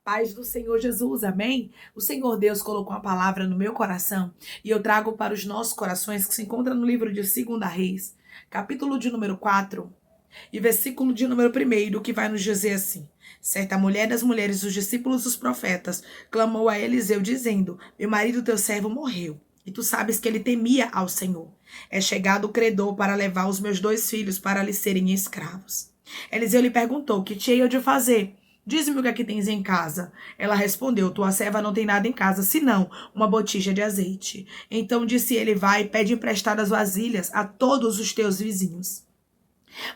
Paz do Senhor Jesus, amém? O Senhor Deus colocou uma palavra no meu coração e eu trago para os nossos corações que se encontra no livro de 2 Reis, capítulo de número 4 e versículo de número 1, que vai nos dizer assim: certa mulher das mulheres dos discípulos dos profetas clamou a Eliseu dizendo: meu marido teu servo morreu, e tu sabes que ele temia ao Senhor. É chegado o credor para levar os meus 2 filhos para lhe serem escravos. Eliseu lhe perguntou: que te hei eu de fazer? Diz-me o que aqui tens em casa. Ela respondeu: tua serva não tem nada em casa, senão uma botija de azeite. Então disse ele: vai, pede emprestadas vasilhas a todos os teus vizinhos.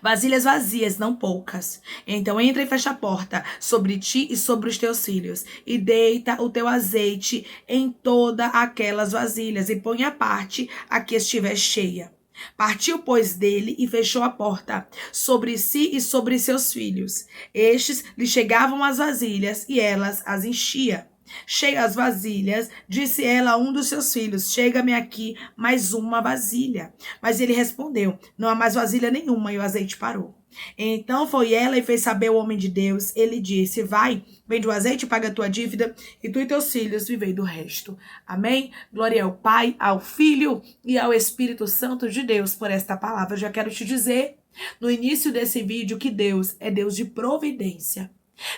Vasilhas vazias, não poucas. Então entra e fecha a porta sobre ti e sobre os teus filhos, e deita o teu azeite em todas aquelas vasilhas, e põe à parte a que estiver cheia. Partiu, pois, dele e fechou a porta sobre si e sobre seus filhos. Estes lhe chegavam as vasilhas e elas as enchia. Cheia as vasilhas, disse ela a um dos seus filhos: chega-me aqui mais uma vasilha. Mas ele respondeu: não há mais vasilha nenhuma, e o azeite parou. Então foi ela e fez saber ao homem de Deus. Ele disse: vai, vende o azeite, paga a tua dívida, e tu e teus filhos vivei do resto. Amém? Glória ao Pai, ao Filho e ao Espírito Santo de Deus por esta palavra. Eu já quero te dizer no início desse vídeo que Deus é Deus de providência.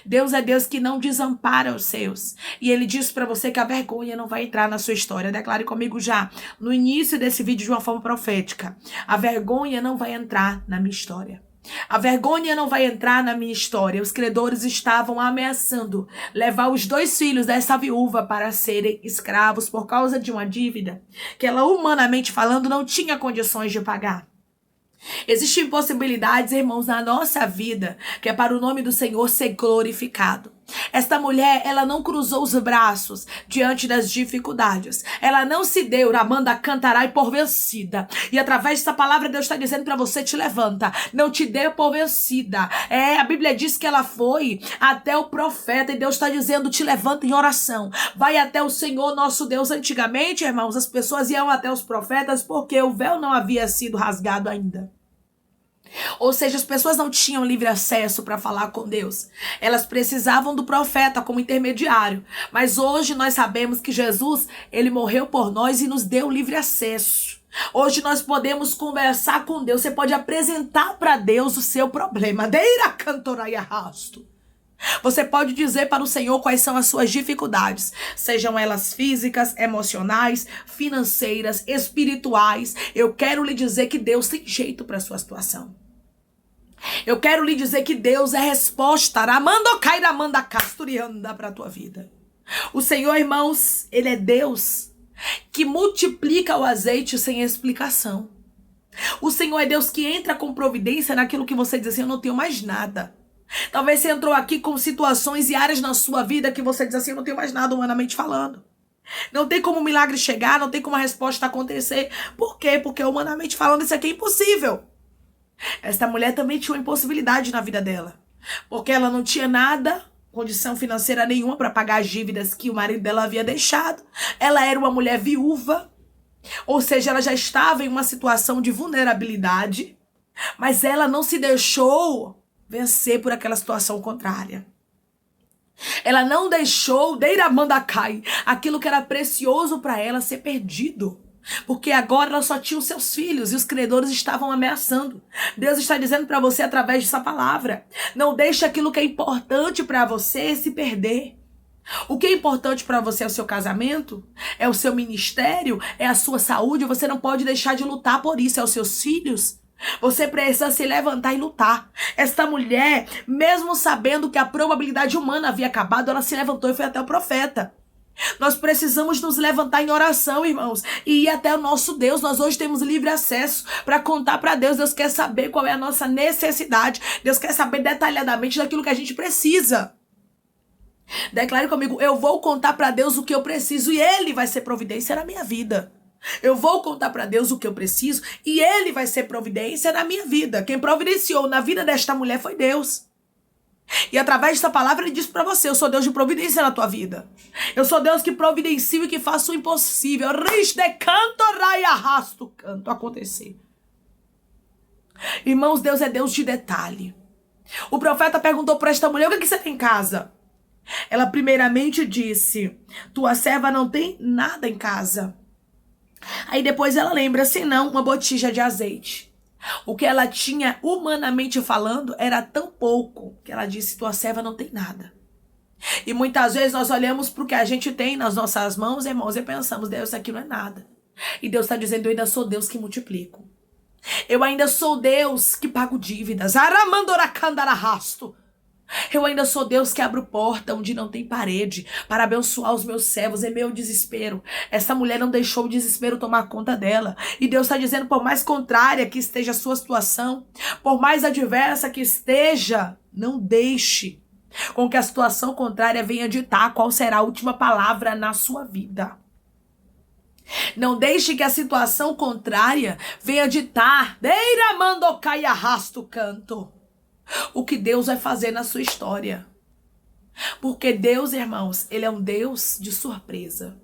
Deus é Deus que não desampara os seus. E ele diz para você que a vergonha não vai entrar na sua história. Declare comigo já no início desse vídeo de uma forma profética: a vergonha não vai entrar na minha história. A vergonha não vai entrar na minha história. Os credores estavam ameaçando levar os 2 filhos dessa viúva para serem escravos por causa de uma dívida que ela, humanamente falando, não tinha condições de pagar. Existem possibilidades, irmãos, na nossa vida, que é para o nome do Senhor ser glorificado. Esta mulher, ela não cruzou os braços diante das dificuldades. Ela não se deu, Ramanda cantarai, por vencida. E através dessa palavra, Deus está dizendo para você: te levanta, não te dê por vencida. A Bíblia diz que ela foi até o profeta e Deus está dizendo: te levanta em oração. Vai até o Senhor nosso Deus. Antigamente, irmãos, as pessoas iam até os profetas porque o véu não havia sido rasgado ainda. Ou seja, as pessoas não tinham livre acesso para falar com Deus. Elas precisavam do profeta como intermediário. Mas hoje nós sabemos que Jesus, ele morreu por nós e nos deu livre acesso. Hoje nós podemos conversar com Deus. Você pode apresentar para Deus o seu problema. Deira cantorai arrasto. Você pode dizer para o Senhor quais são as suas dificuldades, sejam elas físicas, emocionais, financeiras, espirituais. Eu quero lhe dizer que Deus tem jeito para a sua situação. Eu quero lhe dizer que Deus é resposta. Ramanda casturianda para a tua vida. O Senhor, irmãos, ele é Deus que multiplica o azeite sem explicação. O Senhor é Deus que entra com providência naquilo que você diz assim: eu não tenho mais nada. Talvez você entrou aqui com situações e áreas na sua vida que você diz assim: eu não tenho mais nada, humanamente falando. Não tem como o milagre chegar, não tem como a resposta acontecer. Por quê? Porque humanamente falando isso aqui é impossível. Esta mulher também tinha uma impossibilidade na vida dela. Porque ela não tinha nada, condição financeira nenhuma para pagar as dívidas que o marido dela havia deixado. Ela era uma mulher viúva. Ou seja, ela já estava em uma situação de vulnerabilidade. Mas ela não se deixou vencer por aquela situação contrária. Ela não deixou aquilo que era precioso para ela ser perdido. Porque agora ela só tinha os seus filhos e os credores estavam ameaçando. Deus está dizendo para você através dessa palavra: não deixe aquilo que é importante para você se perder. O que é importante para você é o seu casamento, é o seu ministério, é a sua saúde. Você não pode deixar de lutar por isso, é os seus filhos. Você precisa se levantar e lutar. Esta mulher, mesmo sabendo que a probabilidade humana havia acabado, ela se levantou e foi até o profeta. Nós precisamos nos levantar em oração, irmãos, e ir até o nosso Deus. Nós hoje temos livre acesso para contar para Deus. Deus quer saber qual é a nossa necessidade. Deus quer saber detalhadamente daquilo que a gente precisa. Declare comigo: eu vou contar para Deus o que eu preciso e Ele vai ser providência na minha vida. Eu vou contar para Deus o que eu preciso e Ele vai ser providência na minha vida. Quem providenciou na vida desta mulher foi Deus. E através dessa palavra ele diz para você: eu sou Deus de providência na tua vida. Eu sou Deus que providencio e que faço o impossível. Canto acontecer. Irmãos, Deus é Deus de detalhe. O profeta perguntou para esta mulher: o que você tem em casa? Ela primeiramente disse: tua serva não tem nada em casa. Aí depois ela lembra, senão uma botija de azeite. O que ela tinha, humanamente falando, era tão pouco que ela disse: tua serva não tem nada. E muitas vezes nós olhamos para o que a gente tem nas nossas mãos, irmãos, e pensamos: Deus, isso aqui não é nada. E Deus está dizendo: eu ainda sou Deus que multiplico. Eu ainda sou Deus que pago dívidas. Aramandoracandarahasto. Eu ainda sou Deus que abro porta onde não tem parede para abençoar os meus servos. É meu desespero. Essa mulher não deixou o desespero tomar conta dela. E Deus está dizendo: por mais contrária que esteja a sua situação, por mais adversa que esteja, não deixe com que a situação contrária venha ditar qual será a última palavra na sua vida. Não deixe que a situação contrária venha ditar o que Deus vai fazer na sua história. Porque Deus, irmãos, Ele é um Deus de surpresa.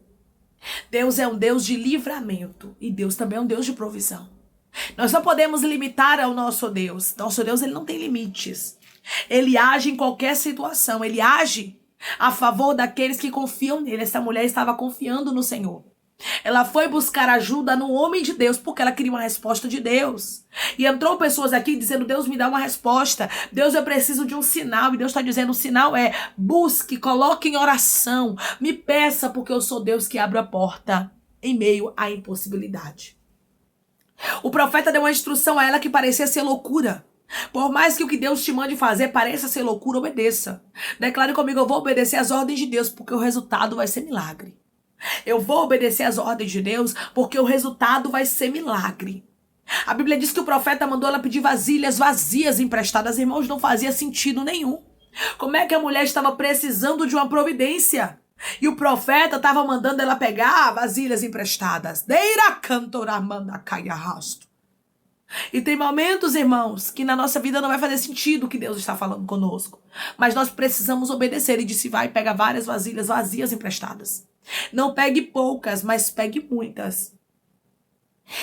Deus é um Deus de livramento. E Deus também é um Deus de provisão. Nós não podemos limitar ao nosso Deus. Nosso Deus, Ele não tem limites. Ele age em qualquer situação. Ele age a favor daqueles que confiam nele. Essa mulher estava confiando no Senhor. Ela foi buscar ajuda no homem de Deus porque ela queria uma resposta de Deus. E entrou pessoas aqui dizendo: Deus, me dá uma resposta. Deus, eu preciso de um sinal. E Deus está dizendo: o sinal é: busque, coloque em oração, me peça, porque eu sou Deus que abre a porta em meio à impossibilidade. O profeta deu uma instrução a ela que parecia ser loucura. Por mais que o que Deus te mande fazer pareça ser loucura, obedeça. Declare comigo: eu vou obedecer às ordens de Deus, porque o resultado vai ser milagre. Eu vou obedecer às ordens de Deus, porque o resultado vai ser milagre. A Bíblia diz que o profeta mandou ela pedir vasilhas vazias emprestadas. Irmãos, não fazia sentido nenhum. Como é que a mulher estava precisando de uma providência? E o profeta estava mandando ela pegar vasilhas emprestadas. E tem momentos, irmãos, que na nossa vida não vai fazer sentido o que Deus está falando conosco. Mas nós precisamos obedecer. Ele disse: vai, pega várias vasilhas vazias emprestadas. Não pegue poucas, mas pegue muitas.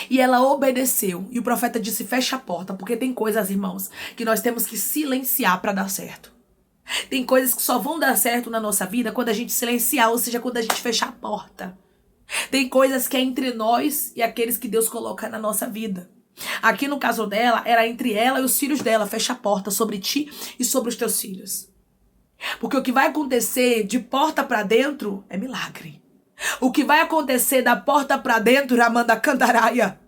E ela obedeceu. E o profeta disse: fecha a porta. Porque tem coisas, irmãos, que nós temos que silenciar para dar certo. Tem coisas que só vão dar certo na nossa vida quando a gente silenciar, ou seja, quando a gente fechar a porta. Tem coisas que é entre nós e aqueles que Deus coloca na nossa vida. Aqui no caso dela, era entre ela e os filhos dela. Fecha a porta sobre ti e sobre os teus filhos. Porque o que vai acontecer de porta para dentro é milagre. O que vai acontecer da porta para dentro, Amanda Candaraia,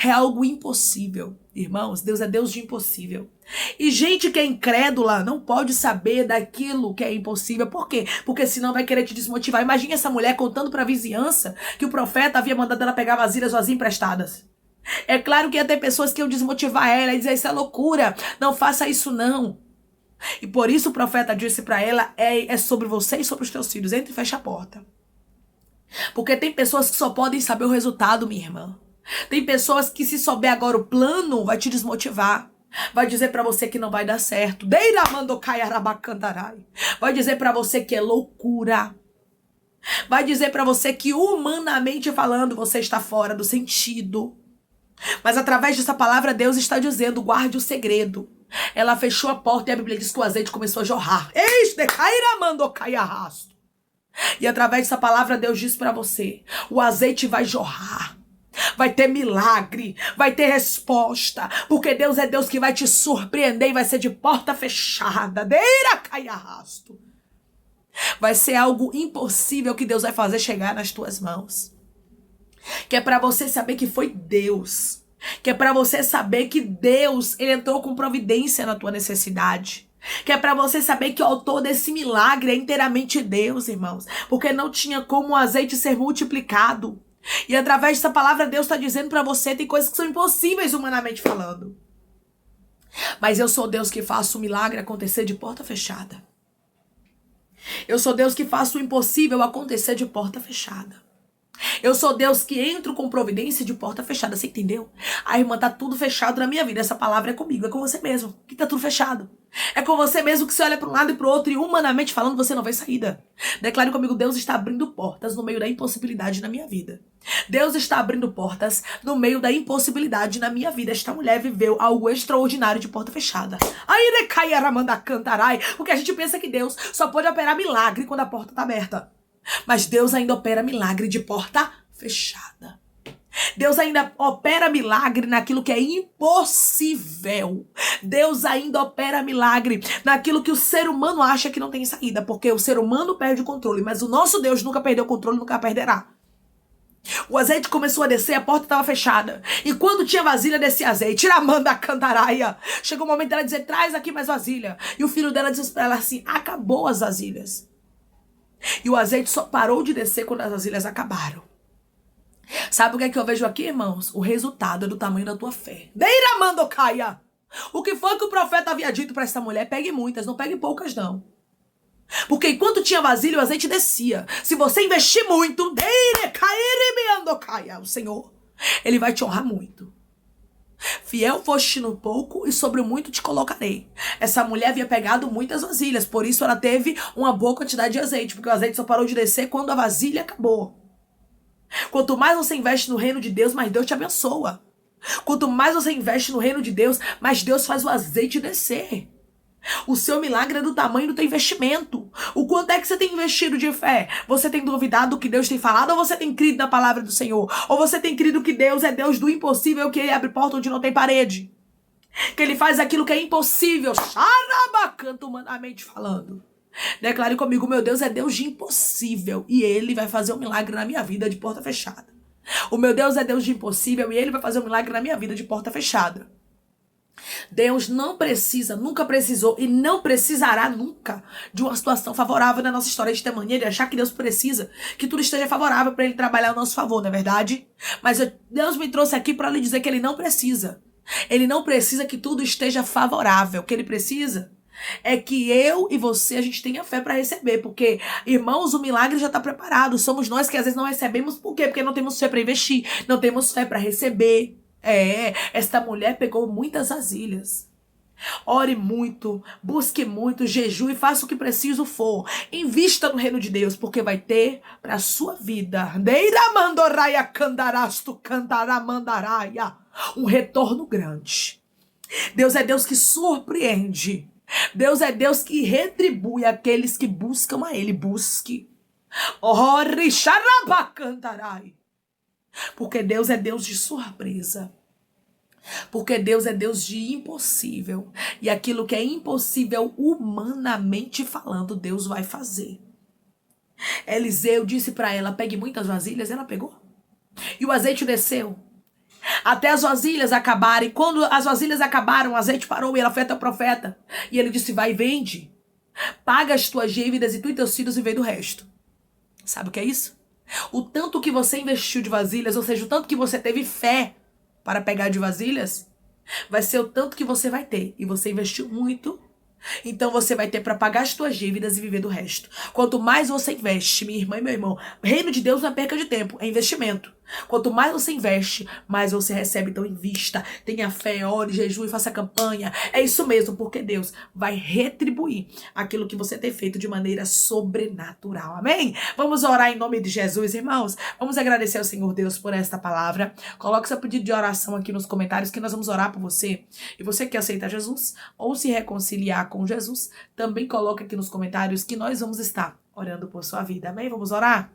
é algo impossível. Irmãos, Deus é Deus de impossível. E gente que é incrédula não pode saber daquilo que é impossível. Por quê? Porque senão vai querer te desmotivar. Imagine essa mulher contando para a vizinhança que o profeta havia mandado ela pegar vasilhas vazias emprestadas. É claro que ia ter pessoas que iam desmotivar ela e dizer: isso é loucura, não faça isso não. E por isso o profeta disse para ela: é sobre você e sobre os teus filhos. Entre e fecha a porta. Porque tem pessoas que só podem saber o resultado, minha irmã. Tem pessoas que, se souber agora o plano, vai te desmotivar. Vai dizer para você que não vai dar certo. Vai dizer para você que é loucura. Vai dizer para você que, humanamente falando, você está fora do sentido. Mas através dessa palavra, Deus está dizendo: guarde o segredo. Ela fechou a porta e a Bíblia diz que o azeite começou a jorrar. E através dessa palavra, Deus diz para você: o azeite vai jorrar. Vai ter milagre, vai ter resposta. Porque Deus é Deus que vai te surpreender e vai ser de porta fechada. Vai ser algo impossível que Deus vai fazer chegar nas tuas mãos. Que é para você saber que foi Deus. Que é para você saber que Deus, Ele entrou com providência na tua necessidade. Que é para você saber que o autor desse milagre é inteiramente Deus, irmãos. Porque não tinha como o azeite ser multiplicado. E através dessa palavra, Deus está dizendo para você: tem coisas que são impossíveis humanamente falando. Mas eu sou Deus que faço o milagre acontecer de porta fechada. Eu sou Deus que faço o impossível acontecer de porta fechada. Eu sou Deus que entro com providência de porta fechada. Você entendeu? A irmã, tá tudo fechado na minha vida. Essa palavra é comigo, é com você mesmo. Que tá tudo fechado. É com você mesmo que você olha para um lado e para o outro e humanamente falando você não vê saída. Declare comigo, Deus está abrindo portas no meio da impossibilidade na minha vida. Deus está abrindo portas no meio da impossibilidade na minha vida. Esta mulher viveu algo extraordinário de porta fechada. Porque a gente pensa que Deus só pode operar milagre quando a porta está aberta. Mas Deus ainda opera milagre de porta fechada. Deus ainda opera milagre naquilo que é impossível. Deus ainda opera milagre naquilo que o ser humano acha que não tem saída. Porque o ser humano perde o controle, mas o nosso Deus nunca perdeu o controle, nunca perderá. O azeite começou a descer, a porta estava fechada. E quando tinha vasilha, descia azeite. Tiramanda cantaraia. Chegou o momento dela dizer, traz aqui mais vasilha. E o filho dela disse para ela assim, acabou as vasilhas. E o azeite só parou de descer quando as vasilhas acabaram. Sabe o que é que eu vejo aqui, irmãos? O resultado é do tamanho da tua fé. Deiramando-caia. O que foi que o profeta havia dito para essa mulher? Pegue muitas, não pegue poucas não. Porque enquanto tinha vasilha, o azeite descia. Se você investir muito, o Senhor, Ele vai te honrar muito. Fiel foste no pouco e sobre o muito te colocarei. Essa mulher havia pegado muitas vasilhas, por isso ela teve uma boa quantidade de azeite, porque o azeite só parou de descer quando a vasilha acabou. Quanto mais você investe no reino de Deus, mais Deus te abençoa. Quanto mais você investe no reino de Deus, mais Deus faz o azeite descer. O seu milagre é do tamanho do teu investimento. O quanto é que você tem investido de fé? Você tem duvidado do que Deus tem falado ou você tem crido na palavra do Senhor? Ou você tem crido que Deus é Deus do impossível, que Ele abre porta onde não tem parede? Que Ele faz aquilo que é impossível. Xarabacanto, humanamente falando. Declare comigo, meu Deus é Deus de impossível e Ele vai fazer um milagre na minha vida de porta fechada. O meu Deus é Deus de impossível e Ele vai fazer um milagre na minha vida de porta fechada. Deus não precisa, nunca precisou e não precisará nunca de uma situação favorável na nossa história. De ter mania de achar que Deus precisa que tudo esteja favorável para Ele trabalhar ao nosso favor, não é verdade? Mas Deus me trouxe aqui para lhe dizer que Ele não precisa. Ele não precisa que tudo esteja favorável. O que Ele precisa é que eu e você, a gente tenha fé para receber. Porque, irmãos, o milagre já está preparado. Somos nós que às vezes não recebemos. Por quê? Porque não temos fé para investir. Não temos fé para receber. Esta mulher pegou muitas vasilhas. Ore muito, busque muito, jejue e faça o que preciso for. Invista no reino de Deus, porque vai ter para a sua vida um retorno grande. Deus é Deus que surpreende. Deus é Deus que retribui aqueles que buscam a Ele. Busque. Porque Deus é Deus de surpresa. Porque Deus é Deus de impossível. E aquilo que é impossível, humanamente falando, Deus vai fazer. Eliseu disse para ela, pegue muitas vasilhas. Ela pegou. E o azeite desceu. Até as vasilhas acabarem. Quando as vasilhas acabaram, o azeite parou e ela foi até o profeta. E ele disse, vai e vende. Paga as tuas dívidas e tu e teus filhos e vende o resto. Sabe o que é isso? O tanto que você investiu de vasilhas, ou seja, o tanto que você teve fé para pegar de vasilhas, vai ser o tanto que você vai ter. E você investiu muito, então você vai ter para pagar as suas dívidas e viver do resto. Quanto mais você investe, minha irmã e meu irmão, reino de Deus não é perca de tempo, é investimento. Quanto mais você investe, mais você recebe. Então invista, tenha fé, ore, jejue, faça campanha. É isso mesmo, porque Deus vai retribuir aquilo que você tem feito de maneira sobrenatural. Amém? Vamos orar em nome de Jesus, irmãos. Vamos agradecer ao Senhor Deus por esta palavra. Coloque seu pedido de oração aqui nos comentários que nós vamos orar por você. E você que aceita Jesus ou se reconciliar com Jesus, também coloque aqui nos comentários que nós vamos estar orando por sua vida. Amém? Vamos orar?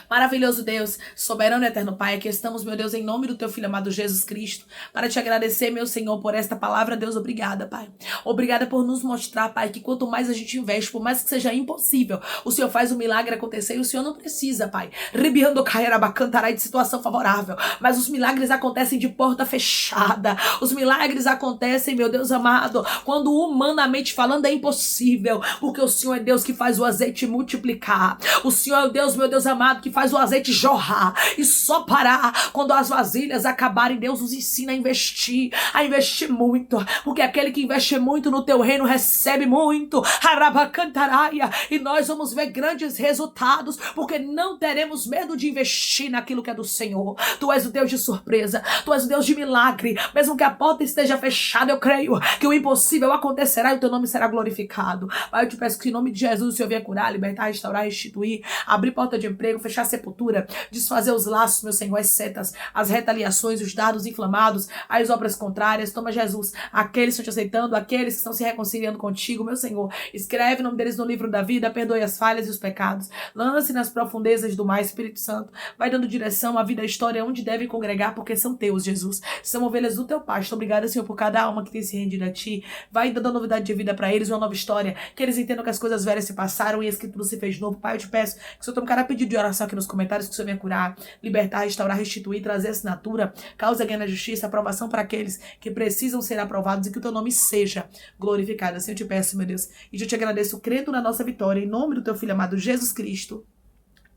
Maravilhoso Deus, soberano e eterno Pai, aqui estamos, meu Deus, em nome do teu Filho amado Jesus Cristo, para te agradecer, meu Senhor, por esta palavra. Deus, obrigada, Pai. Obrigada por nos mostrar, Pai, que quanto mais a gente investe, por mais que seja impossível, o Senhor faz o milagre acontecer e o Senhor não precisa, Pai, ribiando cairabacantarai de situação favorável, mas os milagres acontecem de porta fechada. Os milagres acontecem, meu Deus amado, quando humanamente falando é impossível, porque o Senhor é Deus que faz o azeite multiplicar. O Senhor é o Deus, meu Deus amado, amado, que faz o azeite jorrar e só parar quando as vasilhas acabarem. Deus nos ensina a investir muito, porque aquele que investe muito no teu reino recebe muito. Arabacantaraia. E nós vamos ver grandes resultados, porque não teremos medo de investir naquilo que é do Senhor. Tu és o Deus de surpresa, tu és o Deus de milagre. Mesmo que a porta esteja fechada, eu creio que o impossível acontecerá e o teu nome será glorificado. Pai, eu te peço que em nome de Jesus o Senhor venha curar, libertar, restaurar, restituir, abrir porta de emprego, fechar a sepultura, desfazer os laços, meu Senhor, as setas, as retaliações, os dardos inflamados, as obras contrárias. Toma, Jesus, aqueles que estão te aceitando, aqueles que estão se reconciliando contigo, meu Senhor, escreve o nome deles no livro da vida, perdoe as falhas e os pecados, lance nas profundezas do mar, Espírito Santo, vai dando direção à vida, à história, onde deve congregar, porque são teus, Jesus, são ovelhas do teu pasto. Obrigada, Senhor, por cada alma que tem se rendido a ti. Vai dando novidade de vida para eles, uma nova história, que eles entendam que as coisas velhas se passaram e que tudo se fez novo. Pai, eu te peço que o Senhor tome cada pedido de oração aqui nos comentários, que o Senhor venha curar, libertar, restaurar, restituir, trazer assinatura, causa ganha na justiça, aprovação para aqueles que precisam ser aprovados e que o teu nome seja glorificado. Assim eu te peço, meu Deus, e eu te agradeço crendo na nossa vitória, em nome do teu Filho amado Jesus Cristo.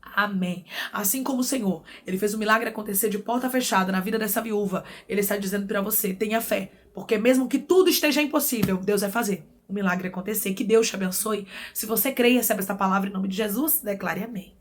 Amém. Assim como o Senhor, Ele fez um milagre acontecer de porta fechada na vida dessa viúva, Ele está dizendo para você, tenha fé, porque mesmo que tudo esteja impossível, Deus vai fazer o milagre acontecer. Que Deus te abençoe. Se você crê e recebe esta palavra em nome de Jesus, declare amém.